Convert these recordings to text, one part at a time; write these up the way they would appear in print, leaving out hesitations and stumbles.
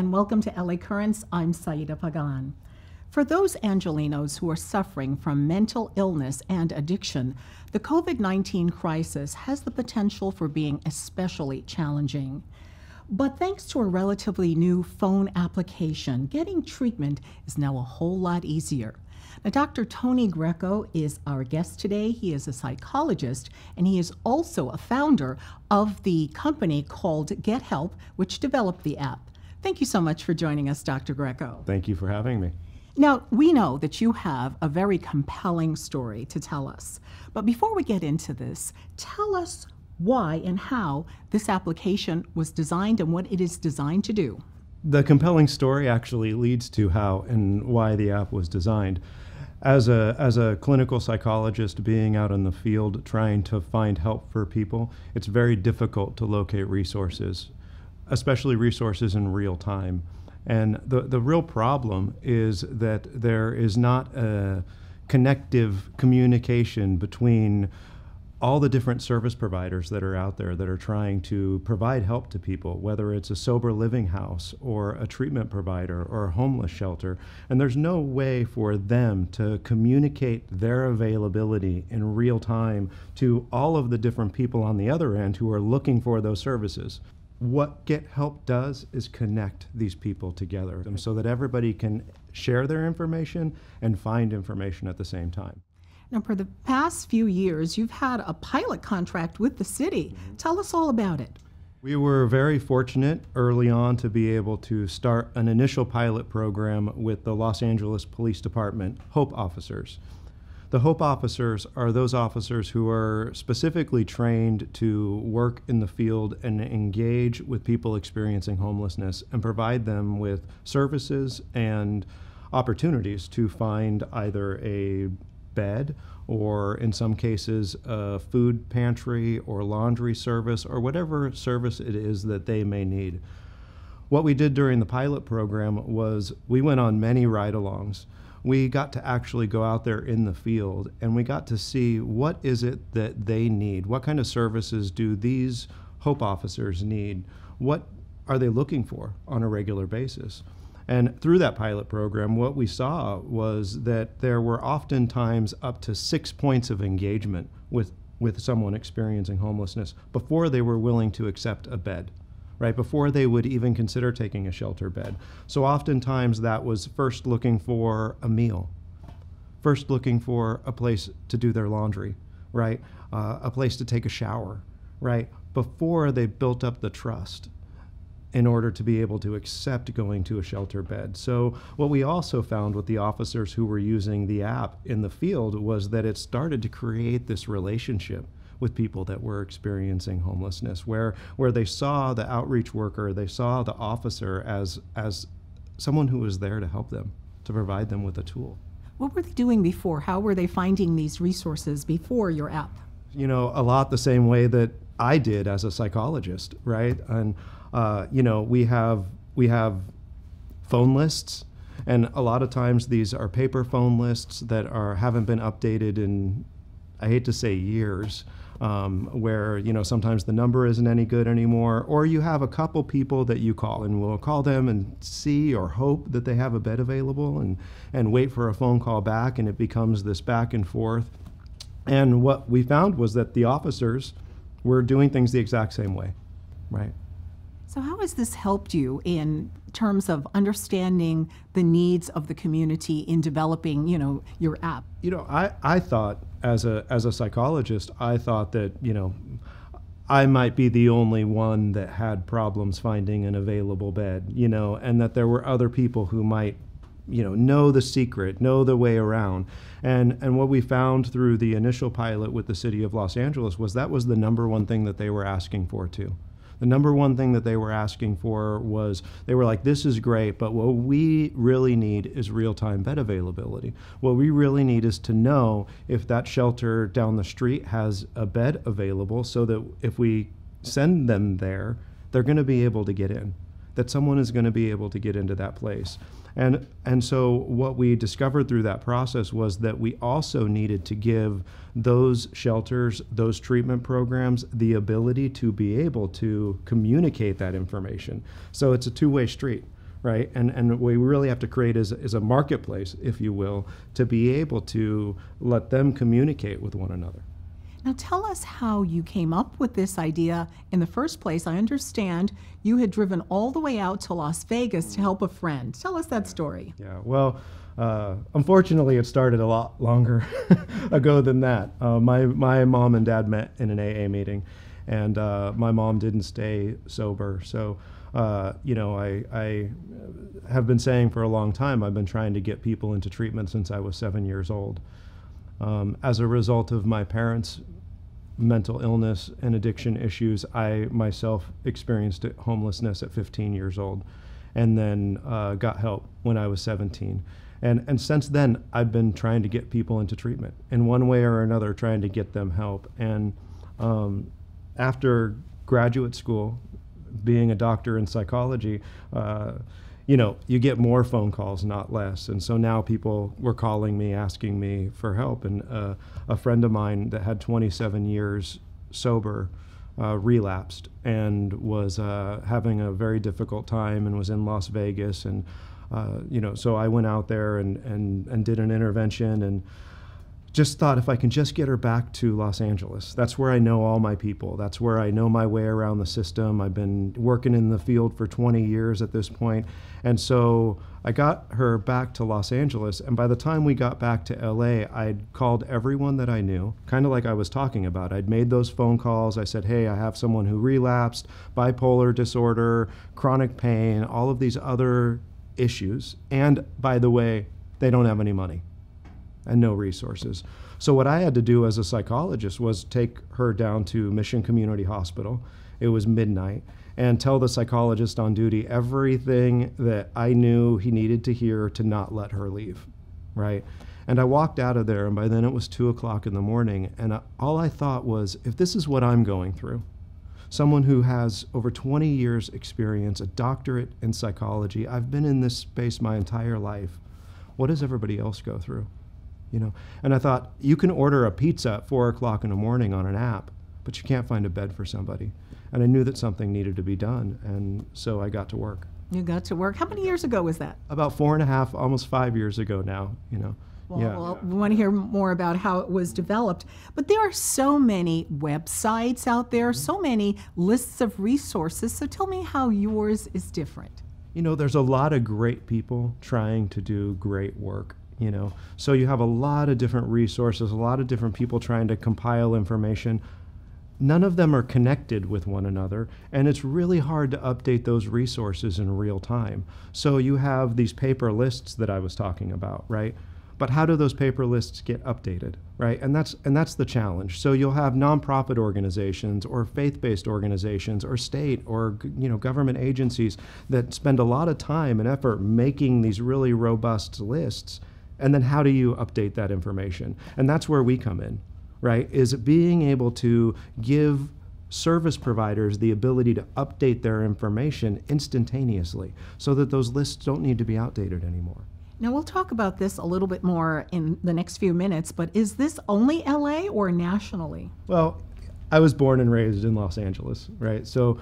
and welcome to LA Currents. I'm Saida Pagan. For those Angelenos who are suffering from mental illness and addiction, the COVID-19 crisis has the potential for being especially challenging. But thanks to a relatively new phone application, getting treatment is now a whole lot easier. Now, Dr. Tony Greco is our guest today. He is a psychologist, and he is also a founder of the company called Get Help, which developed the app. Thank you so much for joining us, Dr. Greco. Thank you for having me. Now, we know that you have a very compelling story to tell us. But before we get into this, tell us why and how this application was designed and what it is designed to do. The compelling story actually leads to how and why the app was designed. As a clinical psychologist being out in the field trying to find help for people, it's very difficult to locate resources, especially resources in real time. And the real problem is that there is not a connective communication between all the different service providers that are out there that are trying to provide help to people, whether it's a sober living house or a treatment provider or a homeless shelter. And there's no way for them to communicate their availability in real time to all of the different people on the other end who are looking for those services. What Get Help does is connect these people together so that everybody can share their information and find information at the same time. Now, for the past few years, you've had a pilot contract with the city. Tell us all about it. We were very fortunate early on to be able to start an initial pilot program with the Los Angeles Police Department HOPE officers. The HOPE officers are those officers who are specifically trained to work in the field and engage with people experiencing homelessness and provide them with services and opportunities to find either a bed or in some cases a food pantry or laundry service or whatever service it is that they may need. What we did during the pilot program was we went on many ride-alongs. We got to actually go out there in the field and we got to see what is it that they need. What kind of services do these HOPE officers need? What are they looking for on a regular basis? And through that pilot program, what we saw was that there were oftentimes up to 6 points of engagement with someone experiencing homelessness before they were willing to accept a bed, right? Before they would even consider taking a shelter bed. So oftentimes that was first looking for a meal, first looking for a place to do their laundry, right? A place to take a shower, right? Before they built up the trust in order to be able to accept going to a shelter bed. So what we also found with the officers who were using the app in the field was that it started to create this relationship with people that were experiencing homelessness, where they saw the outreach worker, they saw the officer as someone who was there to help them, to provide them with a tool. What were they doing before? How were they finding these resources before your app? You know, a lot the same way that I did as a psychologist, right? And you know, we have phone lists, and a lot of times these are paper phone lists that haven't been updated in, I hate to say, years, where, you know, sometimes the number isn't any good anymore, or you have a couple people that you call and will call them and see or hope that they have a bed available and wait for a phone call back, and it becomes this back and forth. And what we found was that the officers were doing things the exact same way, right? So how has this helped you in terms of understanding the needs of the community in developing, you know, your app? You know, I thought as a psychologist, I thought that, you know, I might be the only one that had problems finding an available bed, you know, and that there were other people who might, you know the secret, know the way around. And what we found through the initial pilot with the city of Los Angeles was that was the number one thing that they were asking for too. The number one thing that they were asking for was, they were like, this is great, but what we really need is real-time bed availability. What we really need is to know if that shelter down the street has a bed available so that if we send them there, they're going to be able to get in, that someone is going to be able to get into that place. And so what we discovered through that process was that we also needed to give those shelters, those treatment programs, the ability to be able to communicate that information. So it's a two-way street, right? And what we really have to create is a marketplace, if you will, to be able to let them communicate with one another. Now tell us how you came up with this idea in the first place. I understand you had driven all the way out to Las Vegas to help a friend. Tell us that story. Yeah, well, unfortunately, it started a lot longer ago than that. My mom and dad met in an AA meeting, and my mom didn't stay sober. So, I have been saying for a long time, I've been trying to get people into treatment since I was 7 years old. As a result of my parents' mental illness and addiction issues, I myself experienced homelessness at 15 years old, and then got help when I was 17. And since then, I've been trying to get people into treatment in one way or another, trying to get them help. And after graduate school, being a doctor in psychology, you get more phone calls, not less. And so now people were calling me, asking me for help. And a friend of mine that had 27 years sober relapsed and was having a very difficult time and was in Las Vegas. And, so I went out there and did an intervention and just thought if I can just get her back to Los Angeles. That's where I know all my people. That's where I know my way around the system. I've been working in the field for 20 years at this point. And so I got her back to Los Angeles. And by the time we got back to LA, I'd called everyone that I knew, kind of like I was talking about. I'd made those phone calls. I said, hey, I have someone who relapsed, bipolar disorder, chronic pain, all of these other issues. And by the way, they don't have any money and no resources. So what I had to do as a psychologist was take her down to Mission Community Hospital. It was midnight, and tell the psychologist on duty everything that I knew he needed to hear to not let her leave, right? And I walked out of there, and by then it was 2 o'clock in the morning, and all I thought was, if this is what I'm going through, someone who has over 20 years experience, a doctorate in psychology, I've been in this space my entire life, what does everybody else go through? And I thought, you can order a pizza at 4 o'clock in the morning on an app, but you can't find a bed for somebody. And I knew that something needed to be done, and so I got to work. You got to work. How many years ago was that? About 4.5, almost 5 years ago now, Well, we want to hear more about how it was developed. But there are so many websites out there, so many lists of resources. So tell me how yours is different. There's a lot of great people trying to do great work. So you have a lot of different resources, a lot of different people trying to compile information. None of them are connected with one another, and it's really hard to update those resources in real time. So you have these paper lists that I was talking about, right? But how do those paper lists get updated, right? And that's the challenge. So you'll have nonprofit organizations or faith-based organizations or state or government agencies that spend a lot of time and effort making these really robust lists. And then how do you update that information? And that's where we come in, right? Is being able to give service providers the ability to update their information instantaneously so that those lists don't need to be outdated anymore. Now, we'll talk about this a little bit more in the next few minutes, but is this only LA or nationally? Well, I was born and raised in Los Angeles, right? So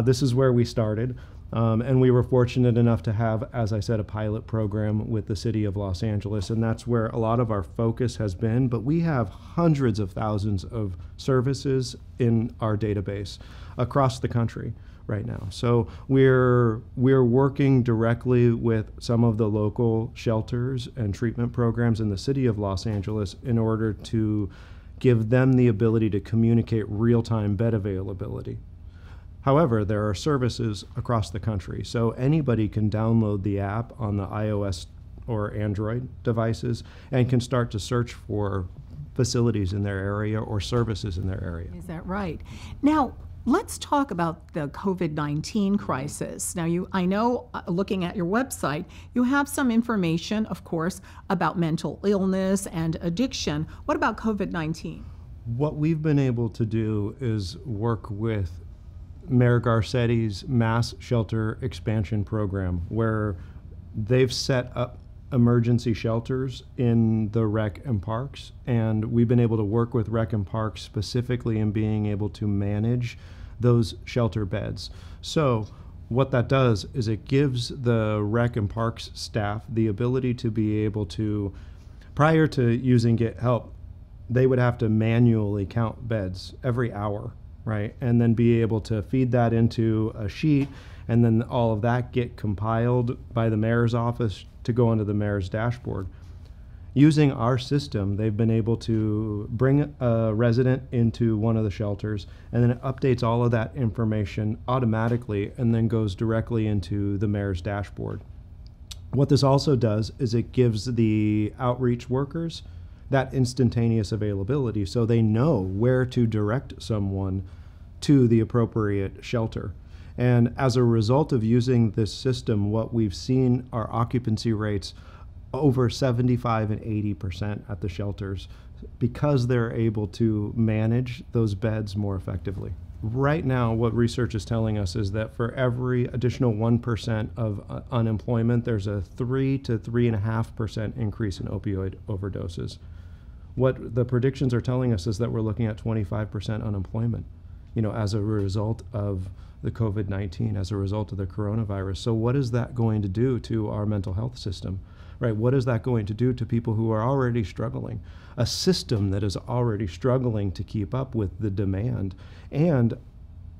this is where we started. And we were fortunate enough to have, as I said, a pilot program with the city of Los Angeles, and that's where a lot of our focus has been. But we have hundreds of thousands of services in our database across the country right now. So we're working directly with some of the local shelters and treatment programs in the city of Los Angeles in order to give them the ability to communicate real-time bed availability. However, there are services across the country, so anybody can download the app on the iOS or Android devices and can start to search for facilities in their area or services in their area. Is that right? Now, let's talk about the COVID-19 crisis. Now, I know, looking at your website, you have some information, of course, about mental illness and addiction. What about COVID-19? What we've been able to do is work with Mayor Garcetti's mass shelter expansion program, where they've set up emergency shelters in the rec and parks, and we've been able to work with rec and parks specifically in being able to manage those shelter beds. So what that does is it gives the rec and parks staff the ability to be able to, prior to using Get Help, they would have to manually count beds every hour, right? And then be able to feed that into a sheet, and then all of that get compiled by the mayor's office to go onto the mayor's dashboard. Using our system, they've been able to bring a resident into one of the shelters, and then it updates all of that information automatically and then goes directly into the mayor's dashboard. What this also does is it gives the outreach workers that instantaneous availability, so they know where to direct someone to the appropriate shelter. And as a result of using this system, what we've seen are occupancy rates over 75 and 80% at the shelters because they're able to manage those beds more effectively. Right now, what research is telling us is that for every additional 1% of unemployment, there's a 3 to 3.5% increase in opioid overdoses. What the predictions are telling us is that we're looking at 25% unemployment, as a result of the COVID-19, as a result of the coronavirus. So what is that going to do to our mental health system, right? What is that going to do to people who are already struggling? A system that is already struggling to keep up with the demand, and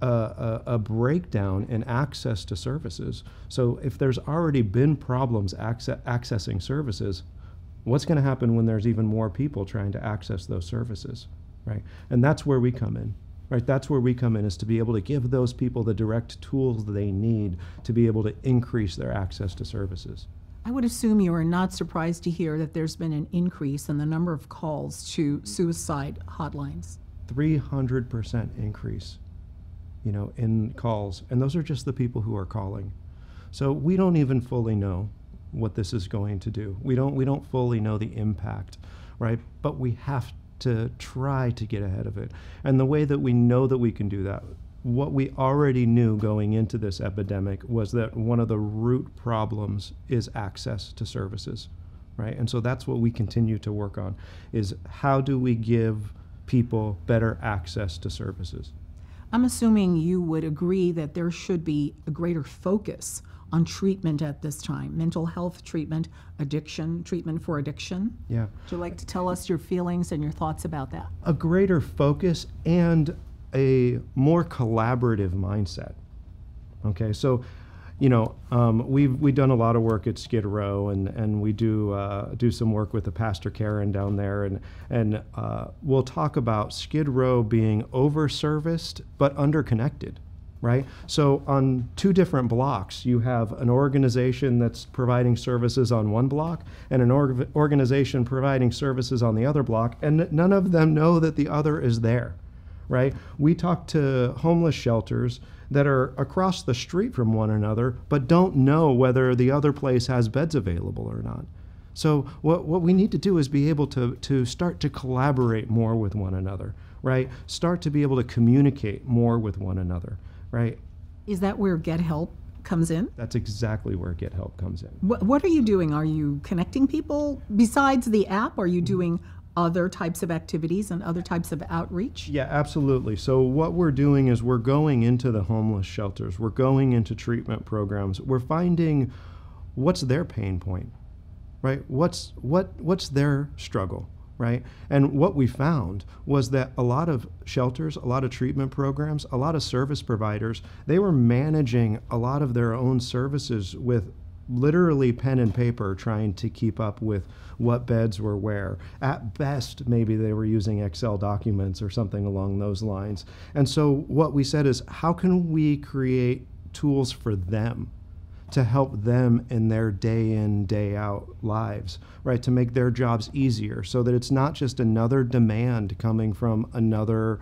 a breakdown in access to services. So if there's already been problems accessing services, what's going to happen when there's even more people trying to access those services, right? And that's where we come in. Right, that's where we come in, is to be able to give those people the direct tools they need to be able to increase their access to services. I would assume you are not surprised to hear that there's been an increase in the number of calls to suicide hotlines. 300% increase, in calls. And those are just the people who are calling. So we don't even fully know what this is going to do. We don't fully know the impact, right? But we have to try to get ahead of it. And the way that we know that we can do that, what we already knew going into this epidemic was that one of the root problems is access to services, right? And so that's what we continue to work on, is how do we give people better access to services? I'm assuming you would agree that there should be a greater focus on treatment at this time, mental health treatment, treatment for addiction. Yeah. Would you like to tell us your feelings and your thoughts about that? A greater focus and a more collaborative mindset. Okay, so, we've done a lot of work at Skid Row, and we do some work with the Pastor Karen down there, and we'll talk about Skid Row being over-serviced but underconnected. Right? So on two different blocks, you have an organization that's providing services on one block and an organization providing services on the other block, and none of them know that the other is there, right? We talk to homeless shelters that are across the street from one another, but don't know whether the other place has beds available or not. So what we need to do is be able to start to collaborate more with one another, right? Start to be able to communicate more with one another. Right. Is that where Get Help comes in? That's exactly where Get Help comes in. What are you doing? Are you connecting people? Besides the app, are you doing other types of activities and other types of outreach? Yeah, absolutely. So what we're doing is we're going into the homeless shelters. We're going into treatment programs. We're finding what's their pain point, right? What's their struggle? Right? And what we found was that a lot of shelters, a lot of treatment programs, a lot of service providers, they were managing a lot of their own services with literally pen and paper, trying to keep up with what beds were where. At best, maybe they were using Excel documents or something along those lines. And so what we said is, how can we create tools for them to help them in their day in, day out lives, right? To make their jobs easier, so that it's not just another demand coming from another,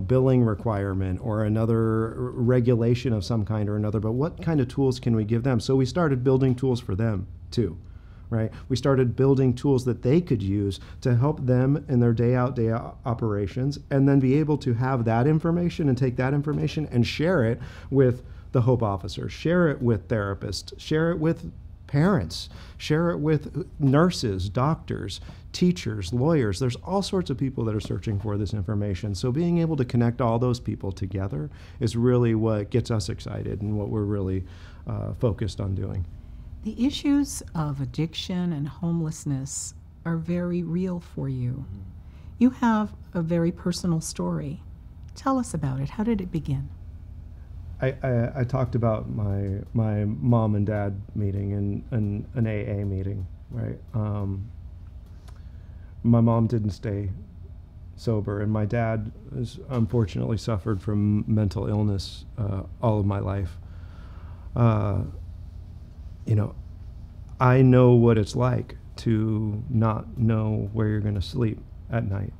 billing requirement or another regulation of some kind or another, but what kind of tools can we give them? So we started building tools for them too, right? We started building tools that they could use to help them in their day out operations, and then be able to have that information and take that information and share it with the HOPE officers, share it with therapists, share it with parents, share it with nurses, doctors, teachers, lawyers. There's all sorts of people that are searching for this information. So being able to connect all those people together is really what gets us excited and what we're really focused on doing. The issues of addiction and homelessness are very real for you. Mm-hmm. You have a very personal story. Tell us about it. How did it begin? I talked about my mom and dad meeting and an AA meeting, right? My mom didn't stay sober, and my dad has unfortunately suffered from mental illness all of my life. I know what it's like to not know where you're going to sleep at night,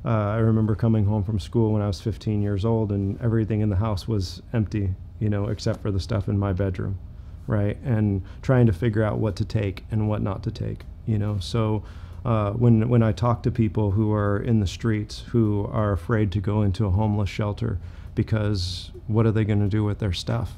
I remember coming home from school when I was 15 years old, and everything in the house was empty, except for the stuff in my bedroom, right? And trying to figure out what to take and what not to take, So when I talk to people who are in the streets, who are afraid to go into a homeless shelter because what are they going to do with their stuff?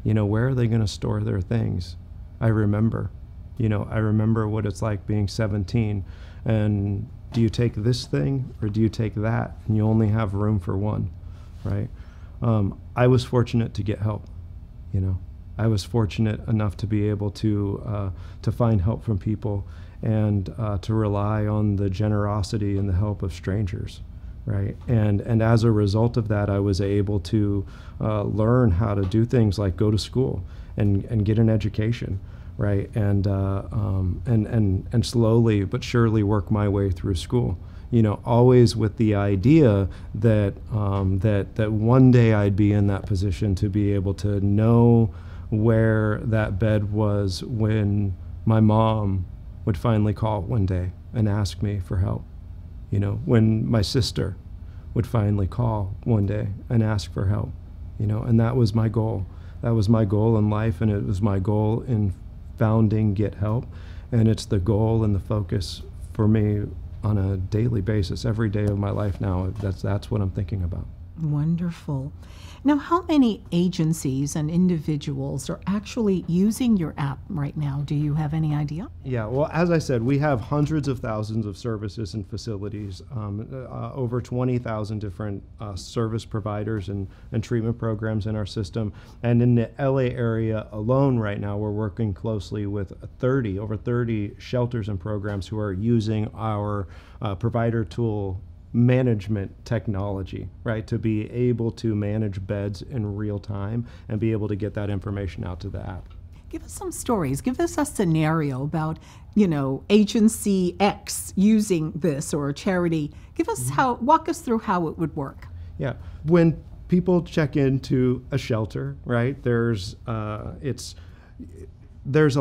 Where are they going to store their things? I remember what it's like being 17, and do you take this thing or do you take that? And you only have room for one, right? I was fortunate to get help, I was fortunate enough to be able to find help from people and to rely on the generosity and the help of strangers, right? And as a result of that, I was able to learn how to do things like go to school and get an education, right? And slowly but surely work my way through school. Always with the idea that that one day I'd be in that position to be able to know where that bed was when my mom would finally call one day and ask me for help. When my sister would finally call one day and ask for help. And that was my goal. That was my goal in life, and it was my goal in founding Get Help, and it's the goal and the focus for me on a daily basis, every day of my life now. That's what I'm thinking about. Wonderful. Now, how many agencies and individuals are actually using your app right now? Do you have any idea? Yeah, well, as I said, we have hundreds of thousands of services and facilities, over 20,000 different service providers and treatment programs in our system. And in the LA area alone right now, we're working closely with over 30 shelters and programs who are using our provider tool management technology, right, to be able to manage beds in real time and be able to get that information out to the app. Give us some stories. Give us a scenario about, agency X using this, or a charity. Give us walk us through how it would work. Yeah. When people check into a shelter, right, there's a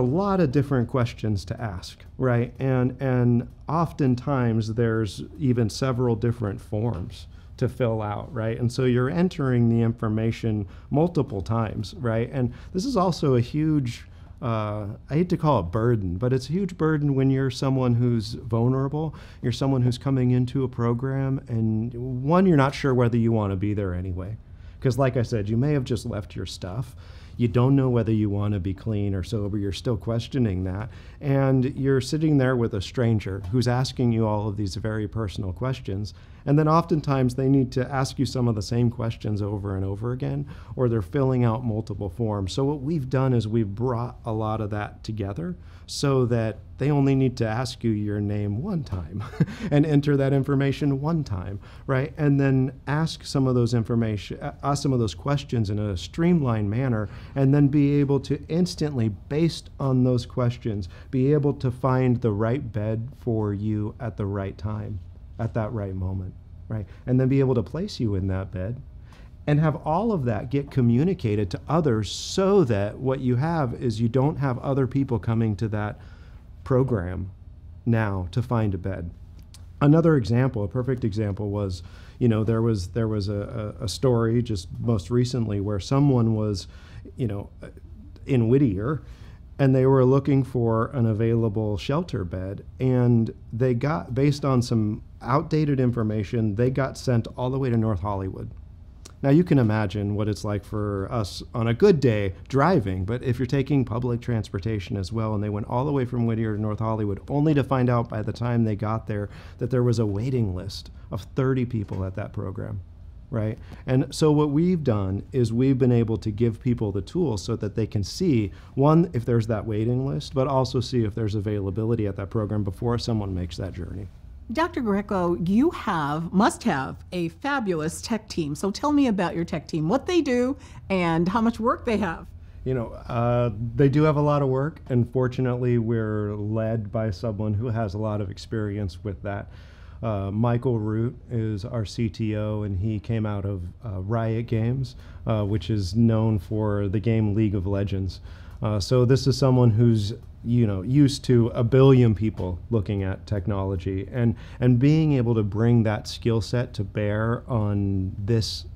lot of different questions to ask, right? And oftentimes there's even several different forms to fill out, right? And so you're entering the information multiple times, right? And this is also a huge, I hate to call it burden, but it's a huge burden when you're someone who's vulnerable, you're someone who's coming into a program, and one, you're not sure whether you want to be there anyway. Because like I said, you may have just left your stuff. You don't know whether you want to be clean or sober. You're still questioning that. And you're sitting there with a stranger who's asking you all of these very personal questions. And then oftentimes they need to ask you some of the same questions over and over again, or they're filling out multiple forms. So what we've done is we've brought a lot of that together so that they only need to ask you your name one time and enter that information one time, right? And then ask some of those questions in a streamlined manner, and then be able to instantly, based on those questions, be able to find the right bed for you at the right time, at that right moment, right? And then be able to place you in that bed and have all of that get communicated to others, so that what you have is you don't have other people coming to that program now to find a bed. Another example, a perfect example, was, there was a story just most recently where someone was, in Whittier, and they were looking for an available shelter bed, and they got, based on some outdated information, they got sent all the way to North Hollywood. Now you can imagine what it's like for us on a good day driving, but if you're taking public transportation as well, and they went all the way from Whittier to North Hollywood, only to find out by the time they got there that there was a waiting list of 30 people at that program. Right? And so what we've done is we've been able to give people the tools so that they can see, one, if there's that waiting list, but also see if there's availability at that program before someone makes that journey. Dr. Greco, you must have a fabulous tech team. So tell me about your tech team, what they do, and how much work they have. You know, they do have a lot of work, and fortunately we're led by someone who has a lot of experience with that. Michael Root is our CTO, and he came out of Riot Games, which is known for the game League of Legends. So this is someone who's, you know, used to a billion people looking at technology, and being able to bring that skill set to bear on this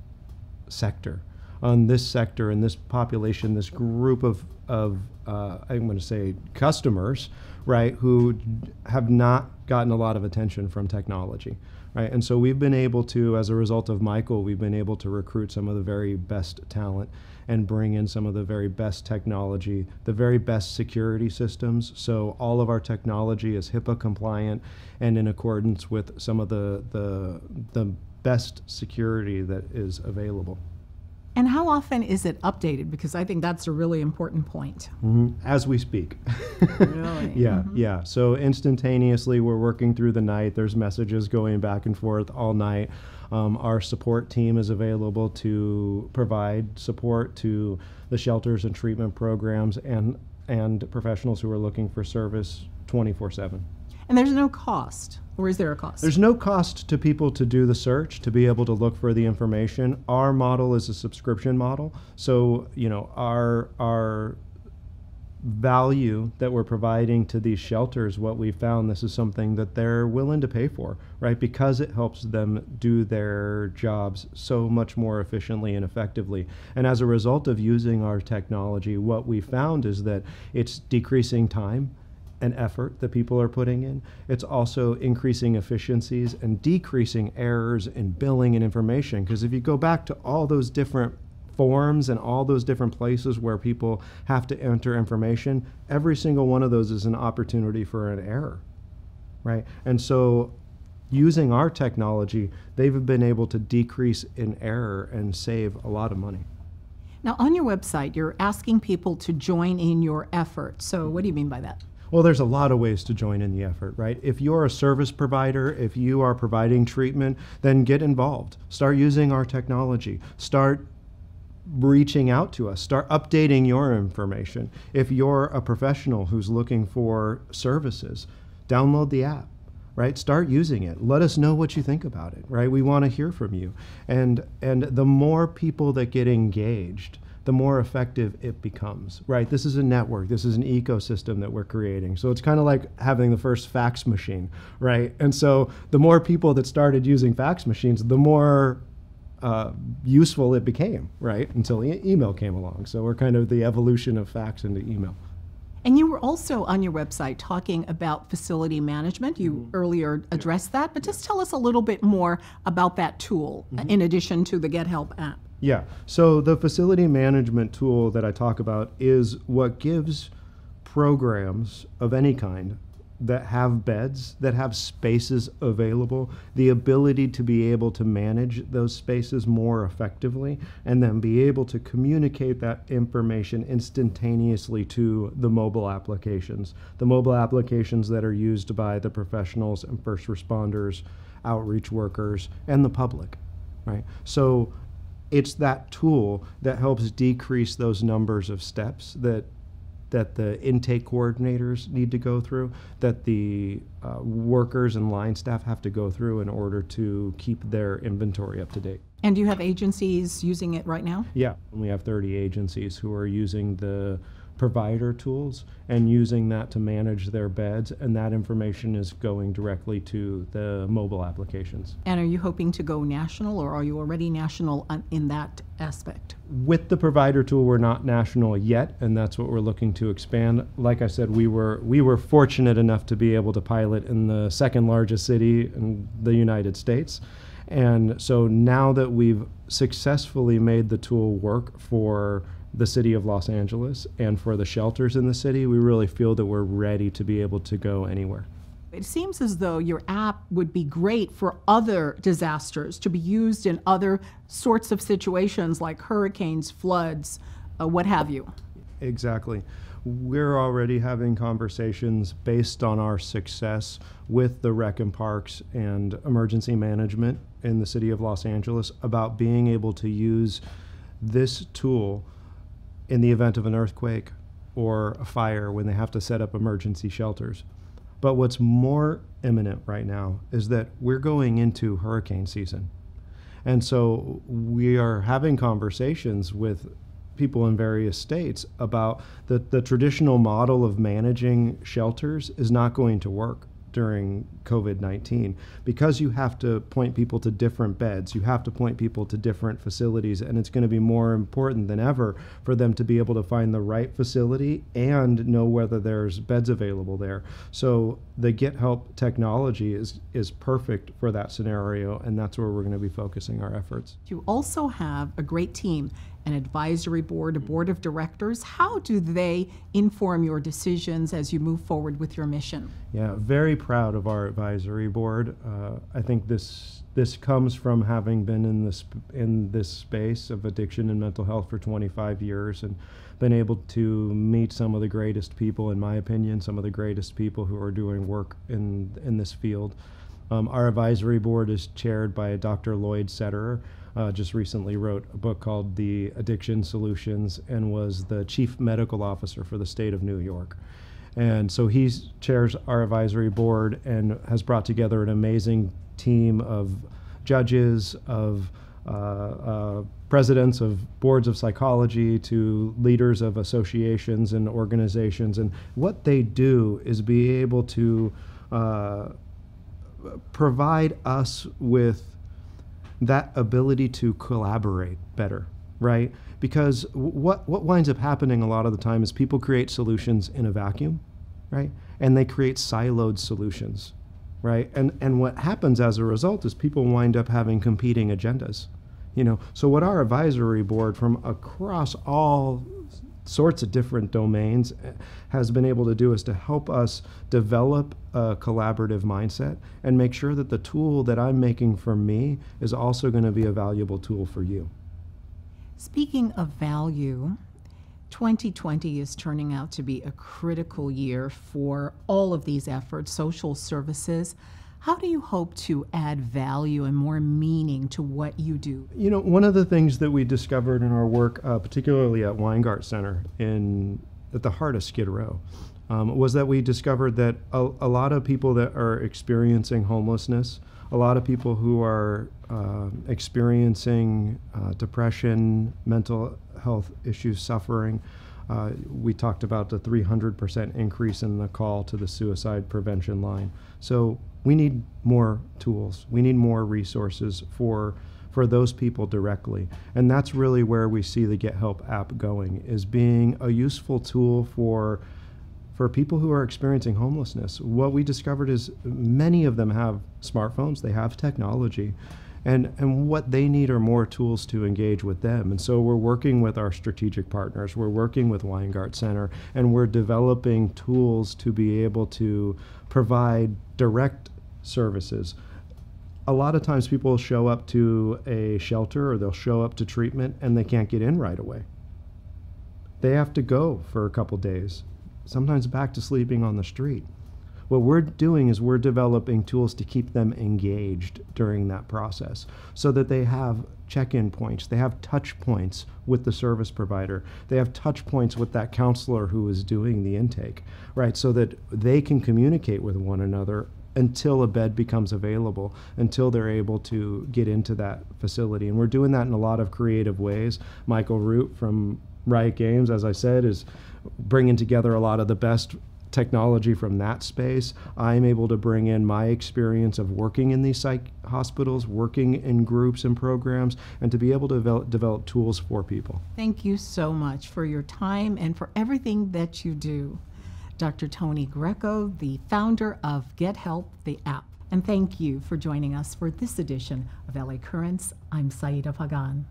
sector and this population, this group of I'm going to say customers, right, who have not gotten a lot of attention from technology, right? And so we've been able to, as a result of Michael, we've been able to recruit some of the very best talent and bring in some of the very best technology, the very best security systems. So all of our technology is HIPAA compliant and in accordance with some of the best security that is available. And how often is it updated? Because I think that's a really important point. As we speak. Really? Yeah, yeah. So instantaneously, we're working through the night. There's messages going back and forth all night. Our support team is available to provide support to the shelters and treatment programs and professionals who are looking for service 24/7. And there's no cost, or is there a cost? There's no cost to people to do the search, to be able to look for the information. Our model is a subscription model. So, you know, our value that we're providing to these shelters, what we found, this is something that they're willing to pay for, right? Because it helps them do their jobs so much more efficiently and effectively. And as a result of using our technology, what we found is that it's decreasing time and effort that people are putting in. It's also increasing efficiencies and decreasing errors in billing and information. Because if you go back to all those different forms and all those different places where people have to enter information, every single one of those is an opportunity for an error, right? And so using our technology, they've been able to decrease in error and save a lot of money. Now, on your website, you're asking people to join in your effort. So what do you mean by that? Well, there's a lot of ways to join in the effort, right? If you're a service provider, if you are providing treatment, then get involved. Start using our technology. Start reaching out to us. Start updating your information. If you're a professional who's looking for services, download the app, right? Start using it. Let us know what you think about it, right? We want to hear from you. And the more people that get engaged, the more effective it becomes, right? This is a network. This is an ecosystem that we're creating. So it's kind of like having the first fax machine, right? And so the more people that started using fax machines, the more useful it became, right? Until email came along. So we're kind of the evolution of fax into email. And you were also on your website talking about facility management. You earlier addressed that, but just tell us a little bit more about that tool in addition to the Get Help app. Yeah, so the facility management tool that I talk about is what gives programs of any kind that have beds, that have spaces available, the ability to be able to manage those spaces more effectively and then be able to communicate that information instantaneously to the mobile applications that are used by the professionals and first responders, outreach workers, and the public, right? So it's that tool that helps decrease those numbers of steps that the intake coordinators need to go through, that the workers and line staff have to go through in order to keep their inventory up to date. And do you have agencies using it right now? Yeah, we have 30 agencies who are using the provider tools and using that to manage their beds, and that information is going directly to the mobile applications. And are you hoping to go national, or are you already national in that aspect? With the provider tool, we're not national yet, and that's what we're looking to expand. Like I said, we were fortunate enough to be able to pilot in the second largest city in the United States. And so now that we've successfully made the tool work for the city of Los Angeles and for the shelters in the city, we really feel that we're ready to be able to go anywhere. It seems as though your app would be great for other disasters, to be used in other sorts of situations like hurricanes, floods, what have you. Exactly. We're already having conversations based on our success with the Rec and Parks and emergency management in the city of Los Angeles about being able to use this tool in the event of an earthquake or a fire when they have to set up emergency shelters. But what's more imminent right now is that we're going into hurricane season. And so we are having conversations with people in various states about the traditional model of managing shelters is not going to work during COVID-19 because you have to point people to different beds, you have to point people to different facilities, and it's going to be more important than ever for them to be able to find the right facility and know whether there's beds available there. So the Get Help technology is perfect for that scenario, and that's where we're going to be focusing our efforts. You also have a great team, an advisory board, a board of directors. How do they inform your decisions as you move forward with your mission? Yeah, very proud of our advisory board. I think this comes from having been in this space of addiction and mental health for 25 years and been able to meet some of the greatest people, in my opinion, some of the greatest people who are doing work in this field. Our advisory board is chaired by Dr. Lloyd Setterer. Just recently wrote a book called The Addiction Solutions and was the chief medical officer for the state of New York. And so he chairs our advisory board and has brought together an amazing team of judges, of presidents of boards of psychology, to leaders of associations and organizations. And what they do is be able to provide us with that ability to collaborate better, right? Because what winds up happening a lot of the time is people create solutions in a vacuum, right? And they create siloed solutions, right? And what happens as a result is people wind up having competing agendas, you know? So what our advisory board from across all sorts of different domains has been able to do is to help us develop a collaborative mindset and make sure that the tool that I'm making for me is also going to be a valuable tool for you. Speaking of value, 2020 is turning out to be a critical year for all of these efforts, social services. How do you hope to add value and more meaning to what you do? You know, one of the things that we discovered in our work, particularly at Weingart Center at the heart of Skid Row, was that we discovered that a lot of people that are experiencing homelessness, a lot of people who are experiencing depression, mental health issues, suffering. We talked about the 300% increase in the call to the suicide prevention line. So we need more tools. We need more resources for those people directly. And that's really where we see the Get Help app going, is being a useful tool for people who are experiencing homelessness. What we discovered is many of them have smartphones, they have technology, and what they need are more tools to engage with them. And so we're working with our strategic partners, we're working with Weingart Center, and we're developing tools to be able to provide direct services. A lot of times people show up to a shelter or they'll show up to treatment and they can't get in right away. They have to go for a couple days, sometimes back to sleeping on the street. What we're doing is we're developing tools to keep them engaged during that process so that they have check-in points, they have touch points with the service provider, they have touch points with that counselor who is doing the intake, right? So that they can communicate with one another until a bed becomes available, until they're able to get into that facility. And we're doing that in a lot of creative ways. Michael Root from Riot Games, as I said, is bringing together a lot of the best technology from that space. I'm able to bring in my experience of working in these psych hospitals, working in groups and programs, and to be able to develop tools for people. Thank you so much for your time and for everything that you do. Dr. Tony Greco, the founder of Get Help, the app. And thank you for joining us for this edition of LA Currents. I'm Saida Pagan.